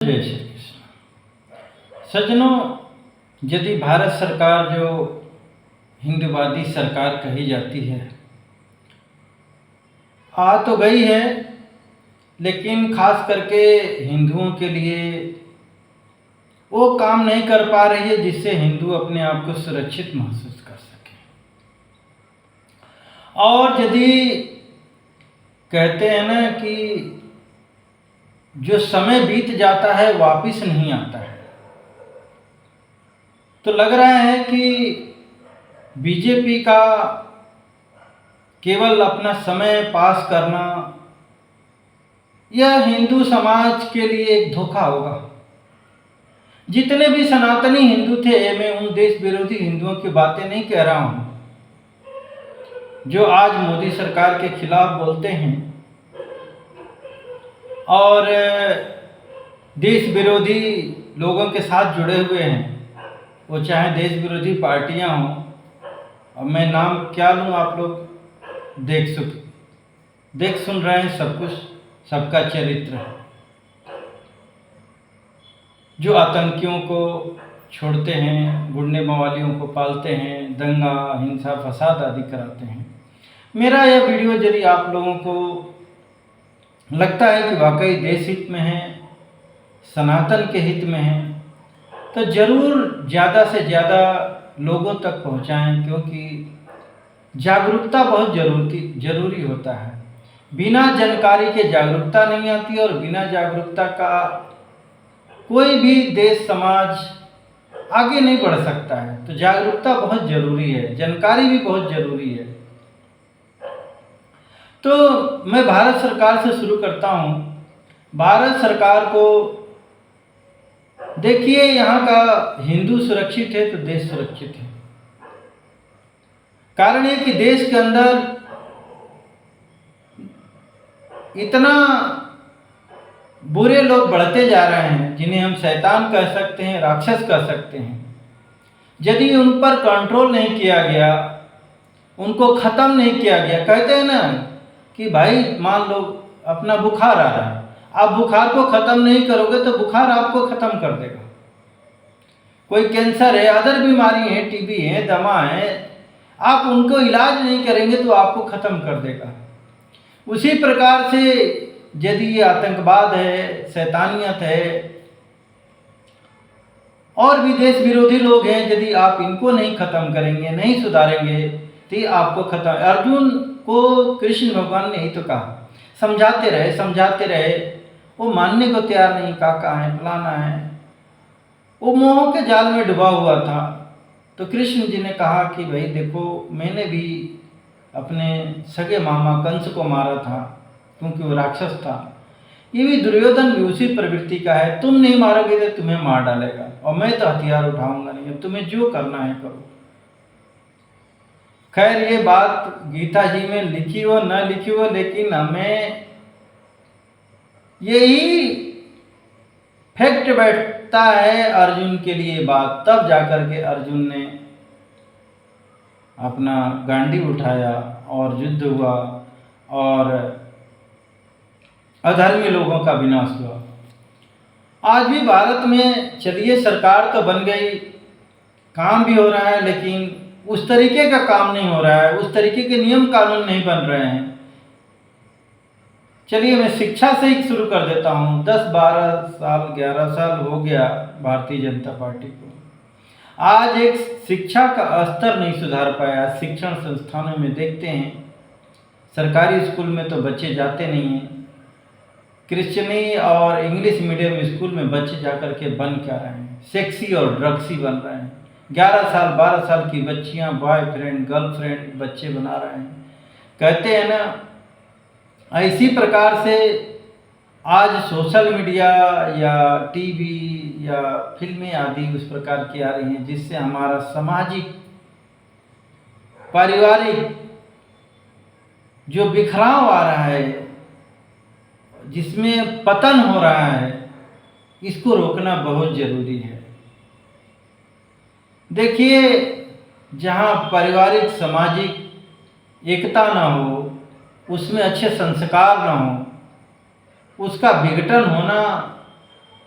जय श्री कृष्ण। सज्जनों, यदि भारत सरकार जो हिंदूवादी सरकार कही जाती है आ तो गई है, लेकिन खास करके हिंदुओं के लिए वो काम नहीं कर पा रही है जिससे हिंदू अपने आप को सुरक्षित महसूस कर सके। और यदि कहते हैं ना कि जो समय बीत जाता है वापस नहीं आता है, तो लग रहा है कि बीजेपी का केवल अपना समय पास करना यह हिंदू समाज के लिए एक धोखा होगा। जितने भी सनातनी हिंदू थे, मैं उन देश विरोधी हिंदुओं की बातें नहीं कह रहा हूं जो आज मोदी सरकार के खिलाफ बोलते हैं और देश विरोधी लोगों के साथ जुड़े हुए हैं, वो चाहे देश विरोधी पार्टियां हों। और मैं नाम क्या लूं, आप लोग देख सुन रहे हैं सब कुछ, सबका चरित्र जो आतंकियों को छोड़ते हैं, गुंडे मवालियों को पालते हैं, दंगा हिंसा फसाद आदि कराते हैं। मेरा यह वीडियो यदि आप लोगों को लगता है कि वाकई देश हित में है, सनातन के हित में है, तो ज़रूर ज़्यादा से ज़्यादा लोगों तक पहुंचाएं, क्योंकि जागरूकता बहुत जरूरी होता है। बिना जानकारी के जागरूकता नहीं आती और बिना जागरूकता का कोई भी देश समाज आगे नहीं बढ़ सकता है। तो जागरूकता बहुत ज़रूरी है, जानकारी भी बहुत ज़रूरी है। तो मैं भारत सरकार से शुरू करता हूँ। भारत सरकार को देखिए, यहाँ का हिंदू सुरक्षित है तो देश सुरक्षित है। कारण ये कि देश के अंदर इतना बुरे लोग बढ़ते जा रहे हैं जिन्हें हम शैतान कह सकते हैं, राक्षस कह सकते हैं। यदि उन पर कंट्रोल नहीं किया गया, उनको ख़त्म नहीं किया गया, कहते हैं ना कि भाई मान लो अपना बुखार आ रहा है, आप बुखार को ख़त्म नहीं करोगे तो बुखार आपको ख़त्म कर देगा। कोई कैंसर है, अदर बीमारी है, टीबी है, दमा है, आप उनको इलाज नहीं करेंगे तो आपको ख़त्म कर देगा। उसी प्रकार से यदि ये आतंकवाद है, शैतानियत है और भी देश विरोधी लोग हैं, यदि आप इनको नहीं ख़त्म करेंगे, नहीं सुधारेंगे तो ये आपको ख़त्म। अर्जुन को कृष्ण भगवान ने ही तो कहा, समझाते रहे, वो मानने को तैयार नहीं, काका है फलाना है, वो मोह के जाल में डूबा हुआ था। तो कृष्ण जी ने कहा कि भाई देखो, मैंने भी अपने सगे मामा कंस को मारा था क्योंकि वो राक्षस था। ये भी दुर्योधन भी उसी प्रवृत्ति का है, तुम नहीं मारोगे तो तुम्हें मार डालेगा और मैं तो हथियार उठाऊंगा नहीं, अब तुम्हें जो करना है करो। खैर, ये बात गीता जी में लिखी हो न लिखी हो, लेकिन हमें यही फैक्ट बैठता है अर्जुन के लिए बात। तब जाकर के अर्जुन ने अपना गांडी उठाया और युद्ध हुआ और अधर्मी लोगों का विनाश हुआ। आज भी भारत में चलिए सरकार तो बन गई, काम भी हो रहा है, लेकिन उस तरीके का काम नहीं हो रहा है, उस तरीके के नियम कानून नहीं बन रहे हैं। चलिए मैं शिक्षा से ही शुरू कर देता हूँ। 10-12 साल 11 साल हो गया भारतीय जनता पार्टी को, आज एक शिक्षा का स्तर नहीं सुधार पाया। शिक्षण संस्थानों में देखते हैं, सरकारी स्कूल में तो बच्चे जाते नहीं हैं, क्रिश्चियनी और इंग्लिश मीडियम स्कूल में बच्चे जाकर के बन क्या रहे हैं, सेक्सी और ड्रग्सी बन रहे हैं। 11 साल 12 साल की बच्चियां बॉयफ्रेंड गर्लफ्रेंड बच्चे बना रहे हैं। कहते हैं ना, इसी प्रकार से आज सोशल मीडिया या टीवी या फिल्में आदि उस प्रकार की आ रही हैं जिससे हमारा सामाजिक पारिवारिक जो बिखराव आ रहा है, जिसमें पतन हो रहा है, इसको रोकना बहुत ज़रूरी है। देखिए, जहाँ पारिवारिक सामाजिक एकता ना हो, उसमें अच्छे संस्कार ना हो, उसका विघटन होना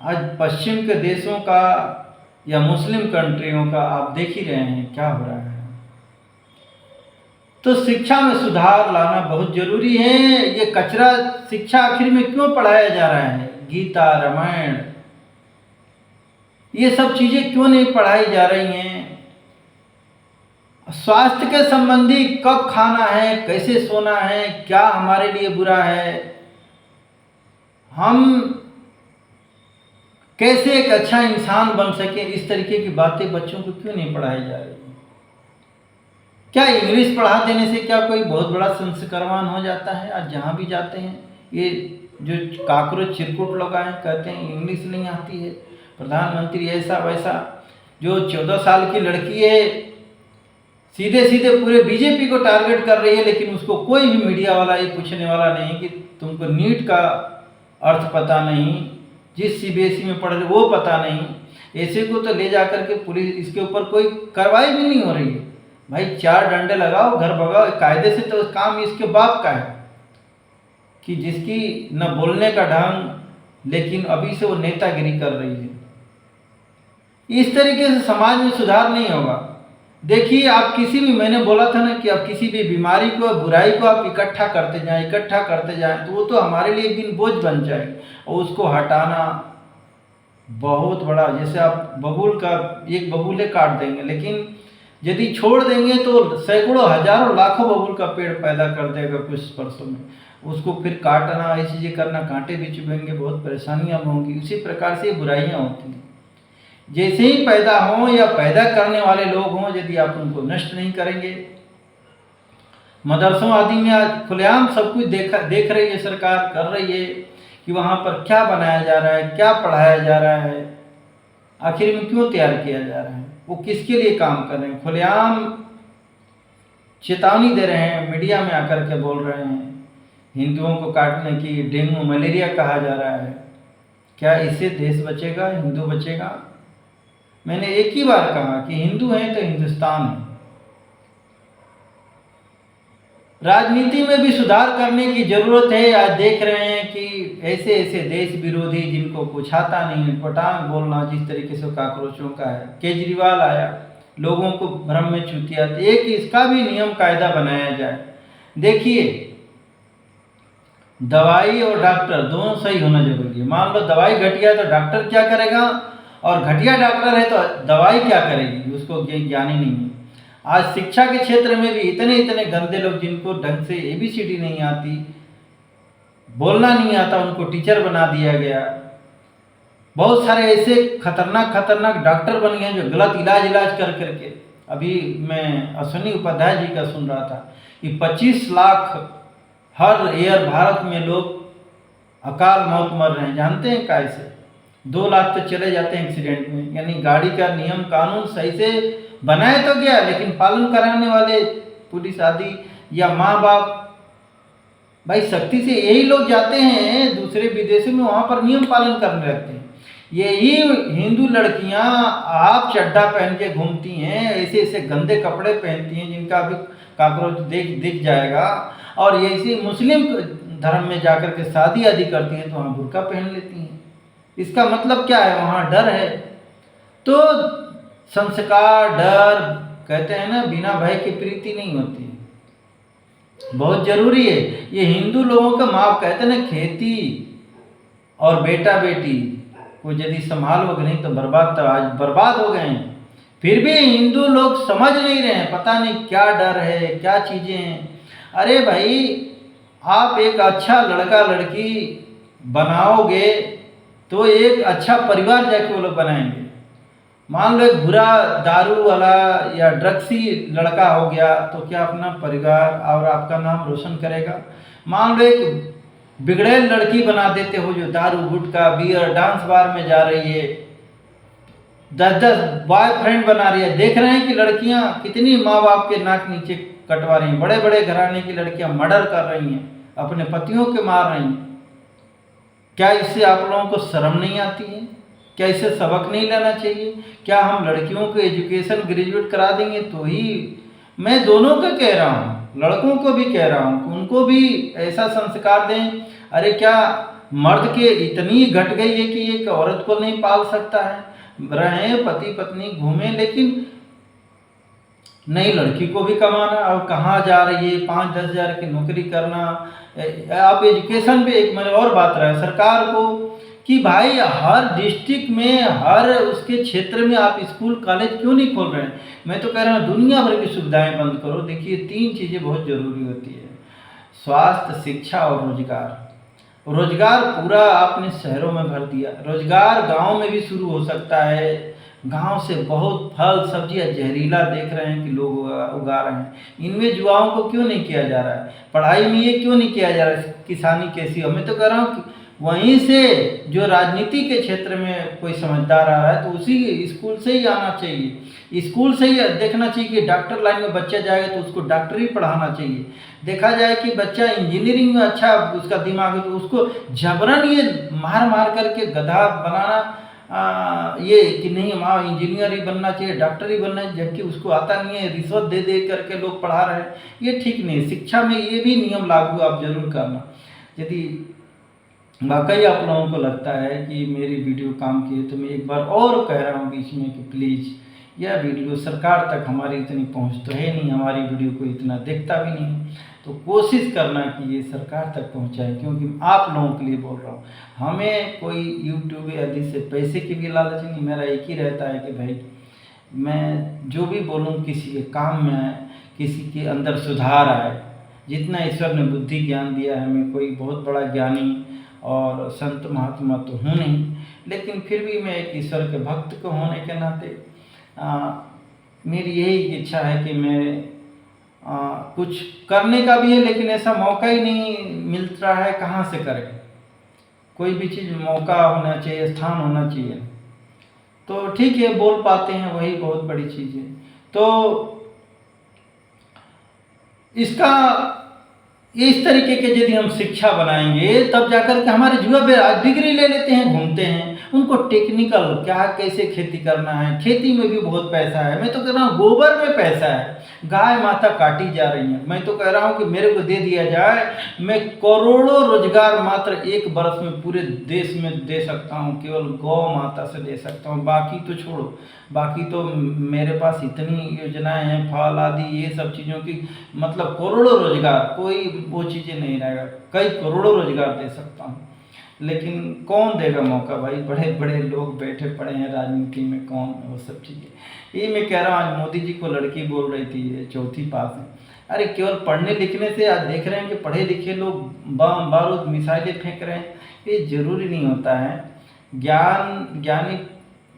आज पश्चिम के देशों का या मुस्लिम कंट्रियों का आप देख ही रहे हैं क्या हो रहा है। तो शिक्षा में सुधार लाना बहुत जरूरी है। ये कचरा शिक्षा आखिर में क्यों पढ़ाया जा रहा है? गीता, रामायण, ये सब चीजें क्यों नहीं पढ़ाई जा रही हैं? स्वास्थ्य के संबंधी कब खाना है, कैसे सोना है, क्या हमारे लिए बुरा है, हम कैसे एक अच्छा इंसान बन सके, इस तरीके की बातें बच्चों को क्यों नहीं पढ़ाई जा रही? क्या इंग्लिश पढ़ा देने से क्या कोई बहुत बड़ा संस्कारवान हो जाता है? आज जहाँ भी जाते हैं ये जो काकरोच चिरकुट लोग आए कहते हैं इंग्लिश नहीं आती है, प्रधानमंत्री ऐसा वैसा। जो 14 साल की लड़की है सीधे सीधे पूरे बीजेपी को टारगेट कर रही है, लेकिन उसको कोई भी मीडिया वाला ये पूछने वाला नहीं कि तुमको नीट का अर्थ पता नहीं, जिस सीबीएसई में पढ़ रहे वो पता नहीं। ऐसे को तो ले जा करके पुलिस इसके ऊपर कोई कार्रवाई भी नहीं हो रही है। भाई 4 डंडे लगाओ, घर भगाओ, कायदे से तो काम इसके बाप का है कि जिसकी न बोलने का ढंग, लेकिन अभी से वो नेतागिरी कर रही है। इस तरीके से समाज में सुधार नहीं होगा। देखिए आप किसी भी, मैंने बोला था ना कि आप किसी भी बीमारी को, बुराई को आप इकट्ठा करते जाएं तो वो तो हमारे लिए एक दिन बोझ बन जाए, और उसको हटाना बहुत बड़ा, जैसे आप बबूल का एक बबूले काट देंगे, लेकिन यदि छोड़ देंगे तो सैकड़ों हजारों लाखों बबूल का पेड़ पैदा कर देगा कुछ वर्षों में। उसको फिर काटना, ऐसी चीजें करना, कांटे भी चुभेंगे, बहुत परेशानियां होंगी। उसी प्रकार से बुराइयां होती हैं। जैसे ही पैदा हों या पैदा करने वाले लोग हों, यदि आप उनको नष्ट नहीं करेंगे, मदरसों आदि में आज खुलेआम सब कुछ देख रही है सरकार, कर रही है कि वहाँ पर क्या बनाया जा रहा है, क्या पढ़ाया जा रहा है, आखिर में क्यों तैयार किया जा रहा है, वो किसके लिए काम कर रहे हैं। खुलेआम चेतावनी दे रहे हैं, मीडिया में आकर के बोल रहे हैं हिंदुओं को काटने की, डेंगू मलेरिया कहा जा रहा है। क्या इससे देश बचेगा, हिंदू बचेगा? मैंने एक ही बार कहा कि हिंदू हैं तो हिंदुस्तान है। राजनीति में भी सुधार करने की जरूरत है। आज देख रहे हैं कि ऐसे ऐसे देश विरोधी जिनको कुछ आता नहीं, पटांग बोलना जिस तरीके से काकरोचों का है। केजरीवाल आया, लोगों को भ्रम में चूतिया, एक इसका भी नियम कायदा बनाया जाए। देखिए दवाई और डॉक्टर दोनों सही होना जरूरी है। मान लो दवाई घटिया तो डॉक्टर क्या करेगा, और घटिया डॉक्टर है तो दवाई क्या करेगी, उसको ज्ञान ही नहीं है। आज शिक्षा के क्षेत्र में भी इतने इतने गंदे लोग जिनको ढंग से ABCD नहीं आती, बोलना नहीं आता, उनको टीचर बना दिया गया। बहुत सारे ऐसे खतरनाक डॉक्टर बन गए जो गलत इलाज कर करके। अभी मैं अश्विनी उपाध्याय जी का सुन रहा था कि 25 लाख हर ईयर भारत में लोग अकाल मौत मर रहे हैं। जानते हैं कैसे? 2 लाख तो चले जाते हैं एक्सीडेंट में। यानी गाड़ी का नियम कानून सही से बनाया तो गया, लेकिन पालन कराने वाले पुलिस आदि या माँ बाप, भाई सख्ती से यही लोग जाते हैं दूसरे विदेशों में, वहाँ पर नियम पालन करने लगते हैं। यही हिंदू लड़कियाँ आप चड्डा पहन के घूमती हैं, ऐसे ऐसे गंदे कपड़े पहनती हैं जिनका अभी काकरोच दिख जाएगा, और ऐसे मुस्लिम धर्म में जाकर के शादी आदि करती हैं तो वहाँ बुर्का पहन लेती हैं। इसका मतलब क्या है? वहाँ डर है। तो संस्कार, डर, कहते हैं ना बिना भय की प्रीति नहीं होती, बहुत जरूरी है। ये हिंदू लोगों का माँ कहते हैं ना, खेती और बेटा बेटी को यदि संभालोगे नहीं तो आज बर्बाद हो गए हैं। फिर भी हिंदू लोग समझ नहीं रहे हैं, पता नहीं क्या डर है, क्या चीजें हैं। अरे भाई आप एक अच्छा लड़का लड़की बनाओगे तो एक अच्छा परिवार जाके वो लोग बनाएंगे। मान लो एक बुरा दारू वाला या ड्रग्सी लड़का हो गया तो क्या अपना परिवार और आपका नाम रोशन करेगा? मान लो एक बिगड़ेल लड़की बना देते हो जो दारू, गुटखा, बियर, डांस बार में जा रही है, 10-10 बॉयफ्रेंड बना रही है। देख रहे हैं कि लड़कियां कितनी माँ बाप के नाक नीचे कटवा रही हैं। बड़े बड़े घराने की लड़कियां मर्डर कर रही हैं, अपने पतियों के मार रही हैं। क्या इससे आप लोगों को शर्म नहीं आती है? क्या इससे सबक नहीं लेना चाहिए? क्या हम लड़कियों को एजुकेशन ग्रेजुएट करा देंगे तो ही? मैं दोनों को कह रहा हूँ, लड़कों को भी कह रहा हूँ कि उनको भी ऐसा संस्कार दें। अरे क्या मर्द के इतनी घट गई है कि एक औरत को नहीं पाल सकता है। रहे पति पत्नी घूमे, लेकिन नई लड़की को भी कमाना, और कहाँ जा रही है 5-10 हज़ार की नौकरी करना। आप एजुकेशन पे एक मैंने और बात रहा है सरकार को कि भाई हर डिस्ट्रिक्ट में, हर उसके क्षेत्र में आप स्कूल कॉलेज क्यों नहीं खोल रहे हैं। मैं तो कह रहा हूँ दुनिया भर की सुविधाएं बंद करो। देखिए 3 चीज़ें बहुत ज़रूरी होती है, स्वास्थ्य, शिक्षा और रोजगार। रोजगार पूरा आपने शहरों में भर दिया, रोजगार गांव में भी शुरू हो सकता है। गांव से बहुत फल सब्जियां जहरीला देख रहे हैं कि लोग उगा रहे हैं, इनमें युवाओं को क्यों नहीं किया जा रहा है। पढ़ाई में ये क्यों नहीं किया जा रहा है, किसानी कैसी हो। मैं तो कह रहा हूँ कि वहीं से जो राजनीति के क्षेत्र में कोई समझदार आ रहा है तो उसी स्कूल से ही आना चाहिए। स्कूल से ही देखना चाहिए कि डॉक्टर लाइन में बच्चा जाएगा तो उसको डॉक्टरी पढ़ाना चाहिए। देखा जाए कि बच्चा इंजीनियरिंग में अच्छा उसका दिमाग है तो उसको जबरन ये मार मार करके गधा बनाना, ये कि नहीं माँ इंजीनियर ही बनना चाहिए, डॉक्टर ही बनना चाहिए, जबकि उसको आता नहीं है, रिश्वत दे दे करके लोग पढ़ा रहे हैं। ये ठीक नहीं है। शिक्षा में ये भी नियम लागू आप जरूर करना। यदि वाकई आप लोगों को लगता है कि मेरी वीडियो काम की है तो मैं एक बार और कह रहा हूँ बीच में कि प्लीज़ यह वीडियो सरकार तक हमारी इतनी पहुँच तो है नहीं, हमारी वीडियो को इतना देखता भी नहीं, तो कोशिश करना कि ये सरकार तक पहुँचाए, क्योंकि आप लोगों के लिए बोल रहा हूँ। हमें कोई यूट्यूब आदि से पैसे की भी लालच नहीं, मेरा एक ही रहता है कि भाई मैं जो भी बोलूँ किसी के काम में आए, किसी के अंदर सुधार आए। जितना ईश्वर ने बुद्धि ज्ञान दिया है, मैं कोई बहुत बड़ा ज्ञानी और संत महात्मा तो हूँ नहीं, लेकिन फिर भी मैं एक ईश्वर के भक्त को होने के नाते मेरी यही इच्छा है कि मैं कुछ करने का भी है, लेकिन ऐसा मौका ही नहीं मिल रहा है। कहाँ से करें, कोई भी चीज़ मौका होना चाहिए, स्थान होना चाहिए। तो ठीक है, बोल पाते हैं वही बहुत बड़ी चीज़ है। तो इसका इस तरीके के यदि हम शिक्षा बनाएंगे तब जाकर के हमारे युवा डिग्री ले लेते हैं, घूमते हैं, उनको टेक्निकल क्या कैसे खेती करना है, खेती में भी बहुत पैसा है। मैं तो कह रहा हूँ गोबर में पैसा है। गाय माता काटी जा रही है, मैं तो कह रहा हूँ कि मेरे को दे दिया जाए, मैं करोड़ों रोजगार मात्र एक बरस में पूरे देश में दे सकता हूँ, केवल गौ माता से दे सकता हूँ। बाकी तो छोड़ो, बाकी तो मेरे पास इतनी योजनाएं हैं, फल आदि ये सब चीज़ों की, मतलब करोड़ों रोजगार, कोई वो चीज़ें नहीं रहेगा, कई करोड़ों रोजगार दे सकता हूँ। लेकिन कौन देगा मौका भाई, बड़े बड़े लोग बैठे पड़े हैं राजनीति में, कौन वो सब चीज़ें। ये मैं कह रहा हूँ, आज मोदी जी को लड़की बोल रही थी ये 4वीं पास है। अरे केवल पढ़ने लिखने से आज देख रहे हैं कि पढ़े लिखे लोग बम बारूद मिसाइलें फेंक रहे हैं, ये जरूरी नहीं होता है। ज्ञानी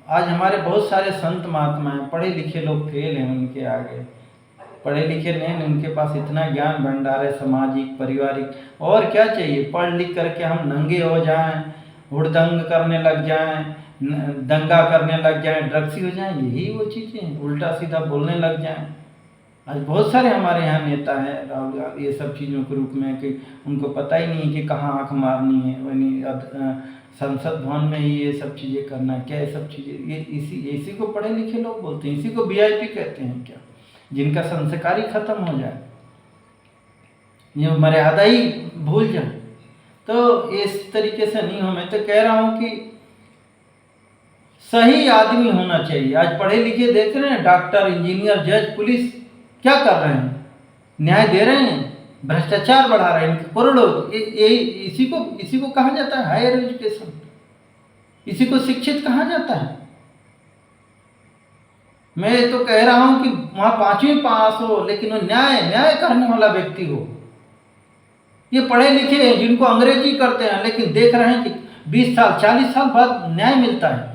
आज हमारे बहुत सारे संत महात्मा हैं, पढ़े लिखे लोग फेल हैं उनके आगे, पढ़े लिखे नहीं, उनके पास इतना ज्ञान भंडार है सामाजिक पारिवारिक, और क्या चाहिए। पढ़ लिख करके हम नंगे हो जाएं, हुड़दंग करने लग जाएं, दंगा करने लग जाएं, ड्रग्सी हो जाएं, यही वो चीज़ें, उल्टा सीधा बोलने लग जाएं। आज बहुत सारे हमारे यहाँ नेता हैं राहुल ये सब चीज़ों के रूप में कि उनको पता ही नहीं है कि कहाँ आँख मारनी है, वही संसद भवन में ही ये सब चीज़ें करना, क्या ये सब चीज़ें, ये इसी को पढ़े लिखे लोग बोलते हैं, इसी को VIP कहते हैं क्या, जिनका संस्कार ही खत्म हो जाए, ये मर्यादा ही भूल जाए। तो इस तरीके से नहीं हो। मैं तो कह रहा हूँ कि सही आदमी होना चाहिए। आज पढ़े लिखे देख रहे हैं, डॉक्टर इंजीनियर जज पुलिस क्या कर रहे हैं, न्याय दे रहे हैं, भ्रष्टाचार बढ़ा रहे हैं करोड़ों। इसी को कहा जाता है हायर एजुकेशन, इसी को शिक्षित कहा जाता है। मैं तो कह रहा हूं कि वहां 5वीं पास हो, लेकिन वो न्याय करने वाला व्यक्ति हो। ये पढ़े लिखे हैं जिनको अंग्रेजी करते हैं, लेकिन देख रहे हैं कि 20 साल 40 साल बाद न्याय मिलता है,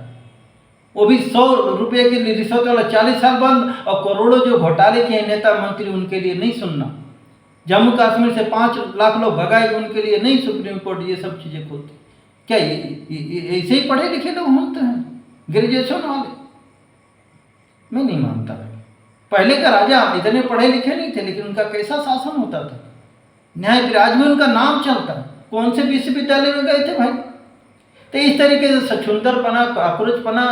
वो भी 100 रुपये के लिए रिश्वत वाला 40 साल बाद, और करोड़ों जो घोटाले के नेता मंत्री उनके लिए नहीं सुनना। जम्मू कश्मीर से 5 लाख लोग भगाए, उनके लिए नहीं सुप्रीम कोर्ट ये सब चीज़ें खोलती। क्या ऐसे ही पढ़े लिखे लोग होते हैं, ग्रेजुएशन वाले? मैं नहीं मानता भाई। पहले का राजा इतने पढ़े लिखे नहीं थे, लेकिन उनका कैसा शासन होता था, न्याय विराज में उनका नाम चलता। कौन से विश्वविद्यालय में गए थे भाई? तो इस तरीके से सछुंदरपना काकरोचपना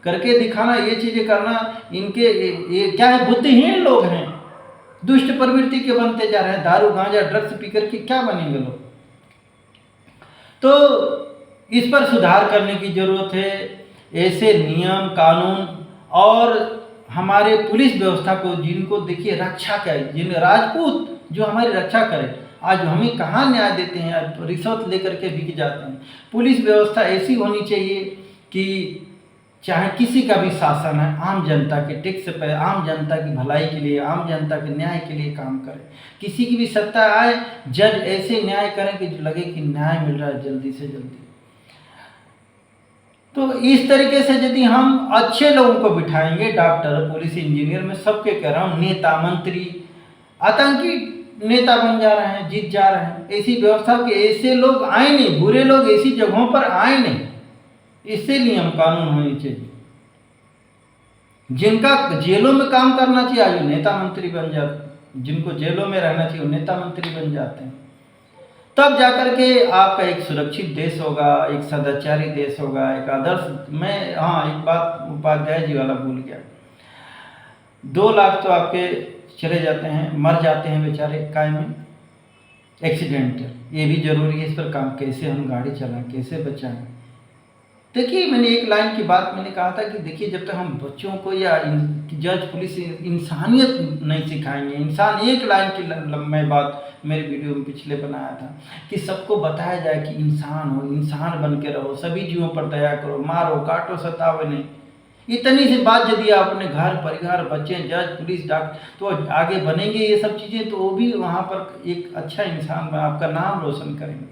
करके दिखाना, ये चीज़ें करना, इनके ये क्या है, बुद्धिहीन लोग हैं, दुष्ट प्रवृत्ति के बनते जा रहे हैं। दारू गांजा ड्रग्स पी करके क्या बनेंगे लोग। तो इस पर सुधार करने की ज़रूरत है। ऐसे नियम कानून और हमारे पुलिस व्यवस्था को, जिनको देखिए रक्षा करे, जिन राजपूत जो हमारी रक्षा करे, आज हमें कहाँ न्याय देते हैं, आज रिश्वत लेकर के बिक जाते हैं। पुलिस व्यवस्था ऐसी होनी चाहिए कि चाहे किसी का भी शासन है, आम जनता के टैक्स पे, आम जनता की भलाई के लिए, आम जनता के न्याय के लिए काम करे। किसी की भी सत्ता आए, जज ऐसे न्याय करें कि लगे कि न्याय मिल रहा है जल्दी से जल्दी। तो इस तरीके से यदि हम अच्छे लोगों को बिठाएंगे, डॉक्टर, पुलिस, इंजीनियर, मैं सबके कह रहा हूँ, नेता, मंत्री, आतंकी नेता बन जा रहे हैं, जीत जा रहे हैं। ऐसी व्यवस्था के ऐसे लोग आए नहीं, बुरे लोग ऐसी जगहों पर आए नहीं। इससे नियम कानून होनी चाहिए। जिनका जेलों में काम करना चाहिए आज नेता मंत्री बन जाते हैं, जिनको जेलों में रहना चाहिए वो नेता मंत्री बन जाते हैं। तब जाकर के आपका एक सुरक्षित देश होगा, एक सदाचारी देश होगा, एक आदर्श। मैं एक बात उपाध्याय जी वाला भूल गया, 2 लाख तो आपके चले जाते हैं, मर जाते हैं बेचारे काय में, एक्सीडेंट। ये भी जरूरी है, इस पर काम कैसे हम गाड़ी चलाएं, कैसे बचाएं। देखिए, मैंने एक लाइन की बात मैंने कहा था कि देखिए, जब तक हम बच्चों को या जज, पुलिस इंसानियत नहीं सिखाएंगे, इंसान, एक लाइन की मैं बात मेरे वीडियो में पिछले बनाया था कि सबको बताया जाए कि इंसान हो, इंसान बन के रहो, सभी जीवों पर दया करो, मारो काटो सताओ नहीं। इतनी सी बात यदि आप अपने घर परिवार, बच्चे, जज, पुलिस, डॉक्टर, तो आगे बनेंगे ये सब चीज़ें, तो वो भी वहाँ पर एक अच्छा इंसान, आपका नाम रोशन करेंगे।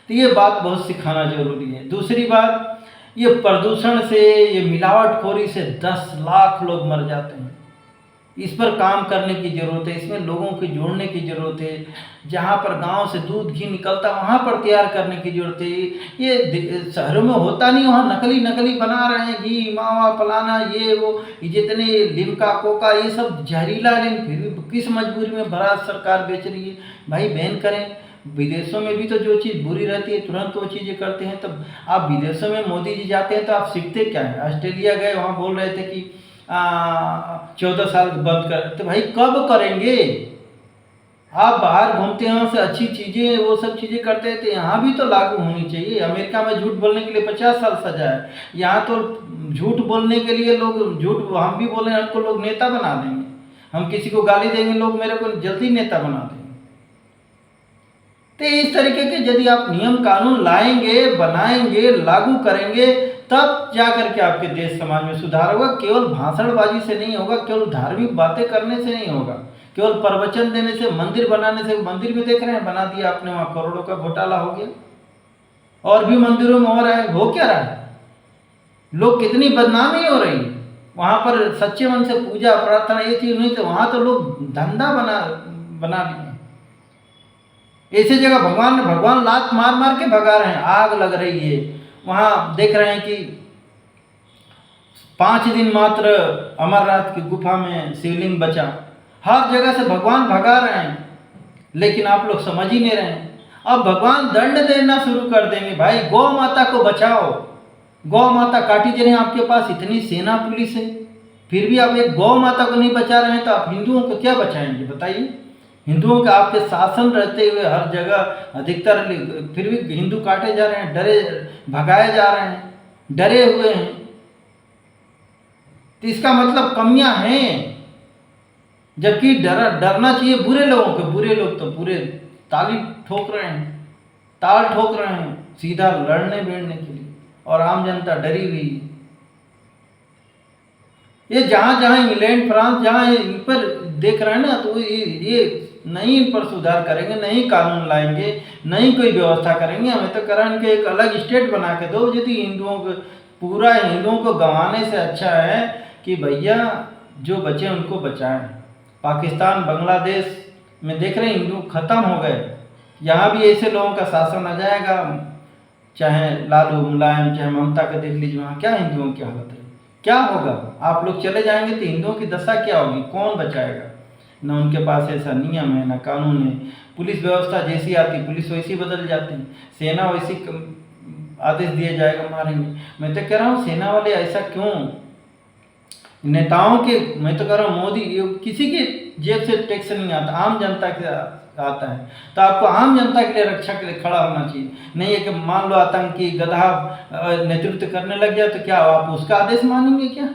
तो ये बात बहुत सिखाना जरूरी है। दूसरी बात, ये प्रदूषण से, ये मिलावटखोरी से 10 लाख लोग मर जाते हैं। इस पर काम करने की ज़रूरत है, इसमें लोगों को जोड़ने की ज़रूरत है। जहाँ पर गांव से दूध घी निकलता वहाँ पर तैयार करने की ज़रूरत है। ये शहरों में होता नहीं, वहाँ नकली बना रहे हैं, घी मावा फलाना ये वो, जितने लिमका कोका ये सब जहरीला, लेकिन फिर भी किस मजबूरी में भारत सरकार बेच रही है। भाई बैन करें। विदेशों में भी तो जो चीज़ बुरी रहती है तुरंत वो चीज़ें करते हैं। तब आप विदेशों में मोदी जी जाते हैं तो आप सीखते क्या है। ऑस्ट्रेलिया गए, वहाँ बोल रहे थे कि 14 साल बंद कर, तो भाई कब करेंगे। आप बाहर घूमते हैं, वहाँ से अच्छी चीज़ें वो सब चीज़ें करते थे, यहाँ भी तो लागू होनी चाहिए। अमेरिका में झूठ बोलने के लिए 50 साल सजा है, यहाँ तो झूठ बोलने के लिए लोग, झूठ हम भी बोले हमको लोग नेता बना देंगे, हम किसी को गाली देंगे लोग मेरे को जल्दी नेता बना देंगे। तो इस तरीके के यदि आप नियम कानून लाएंगे, बनाएंगे, लागू करेंगे, तब जाकर के आपके देश समाज में सुधार होगा। केवल भाषणबाजी से नहीं होगा, केवल धार्मिक बातें करने से नहीं होगा, केवल प्रवचन देने से, मंदिर बनाने से। मंदिर भी देख रहे हैं बना दिया आपने, वहाँ करोड़ों का घोटाला हो गया। और भी मंदिरों में हो रहा है, हो क्या रहा है, लोग कितनी बदनामी हो रही है। वहाँ पर सच्चे मन से पूजा प्रार्थना ये चीज़ नहीं, तो वहाँ तो लोग धंधा बना लिए। ऐसी जगह भगवान लात मार मार के भगा रहे हैं, आग लग रही है। वहाँ देख रहे हैं कि 5 दिन मात्र अमरनाथ की गुफा में शिवलिंग बचा। हर जगह से भगवान भगा रहे हैं, लेकिन आप लोग समझ ही नहीं रहे हैं। अब भगवान दंड देना शुरू कर देंगे। भाई गौ माता को बचाओ, गौ माता काटी जा रही है, आपके पास इतनी सेना पुलिस है, फिर भी आप एक गौ माता को नहीं बचा रहे हैं, तो आप हिंदुओं को क्या बचाएंगे बताइए। हिंदुओं का आपके शासन रहते हुए हर जगह अधिकतर, फिर भी हिंदू काटे जा रहे हैं, भगाए जा रहे हैं, डरे हुए हैं। तो इसका मतलब कमियां हैं, जबकि डरना चाहिए बुरे लोगों को। बुरे लोग तो पूरे ताल ठोक रहे हैं सीधा लड़ने भिड़ने के लिए, और आम जनता डरी हुई है। ये जहाँ इंग्लैंड फ्रांस जहाँ इन पर देख रहे हैं ना, तो ये नहीं इन पर सुधार करेंगे, नहीं कानून लाएंगे, नहीं कोई व्यवस्था करेंगे। हमें तो करा इनके एक अलग स्टेट बना के दो। यदि पूरा हिंदुओं को गंवाने से अच्छा है कि भैया जो बचे उनको बचाएं। पाकिस्तान बांग्लादेश में देख रहे हैं हिंदू खत्म हो गए, यहाँ भी ऐसे लोगों का शासन आ जाएगा, चाहे लालू मुलायम चाहे ममता का देख लीजिए, वहाँ क्या हिंदुओं की हालत है, क्या होगा। आप लोग चले जाएंगे तो हिंदुओं की दशा क्या होगी, कौन बचाएगा। न उनके पास ऐसा नियम है, न कानून है। पुलिस व्यवस्था जैसी आती पुलिस वैसी बदल जाती है, सेना वैसी आदेश दिया जाएगा मारेंगे। मैं तो कह रहा हूँ सेना वाले ऐसा क्यों, नेताओं के, मैं तो कह रहा हूँ मोदी, किसी के जेब से टैक्स नहीं आता, आम जनता के आता है, तो आपको आम जनता के लिए रक्षा के लिए खड़ा होना चाहिए। नहीं है कि मान लो आतंकी गधा नेतृत्व करने लग गया तो क्या आप उसका आदेश मानेंगे क्या?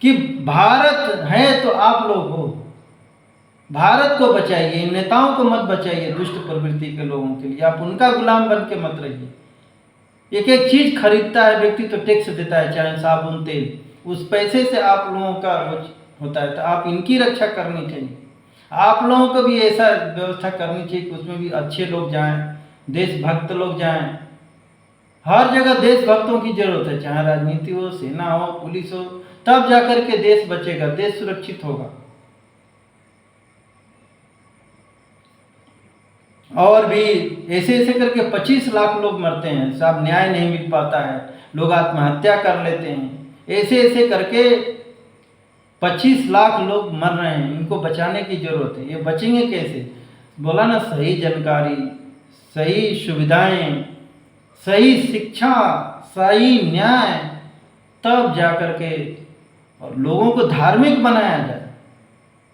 कि भारत है तो आप लोग हो, भारत को बचाइए, इन नेताओं को मत बचाइए दुष्ट प्रवृत्ति के लोगों के लिए, आप उनका गुलाम बन के मत रहिए। एक एक चीज खरीदता है व्यक्ति तो टैक्स देता है, चाहे साबुन तेल, उस पैसे से आप लोगों का होता है, तो आप इनकी रक्षा करनी चाहिए। आप लोगों को भी ऐसा व्यवस्था करनी चाहिए कि उसमें भी अच्छे लोग जाएं, देशभक्त लोग जाएं। हर जगह देशभक्तों की जरूरत है, चाहे राजनीति हो, सेना हो, पुलिस हो, तब जाकर के देश बचेगा, देश सुरक्षित होगा। और भी ऐसे ऐसे करके 25 लाख लोग मरते हैं साहब, न्याय नहीं मिल पाता है, लोग आत्महत्या कर लेते हैं, ऐसे ऐसे करके 25 लाख लोग मर रहे हैं। इनको बचाने की जरूरत है। ये बचेंगे कैसे? बोला ना, सही जानकारी, सही सुविधाएं, सही शिक्षा, सही न्याय, तब जाकर के और लोगों को धार्मिक बनाया जाए।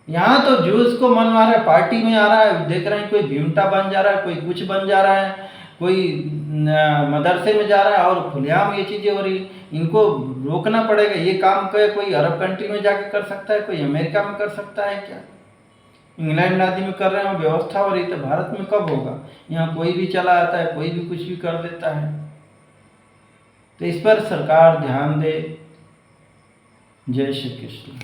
यहाँ तो जो उसको मन आ रहा है पार्टी में आ रहा है, देख रहे हैं कोई भीमटा बन जा रहा है, कोई कुछ बन जा रहा है, कोई मदरसे में जा रहा है और खुलेआम ये चीज़ें हो रही। इनको रोकना पड़ेगा। ये काम कोई अरब कंट्री में जाकर कर सकता है, कोई अमेरिका में कर सकता है क्या? इंग्लैंड आदि में कर रहे हैं, व्यवस्था हो रही, तो भारत में कब होगा? यहाँ कोई भी चला आता है, कोई भी कुछ भी कर देता है। तो इस पर सरकार ध्यान दे। जय श्री कृष्ण।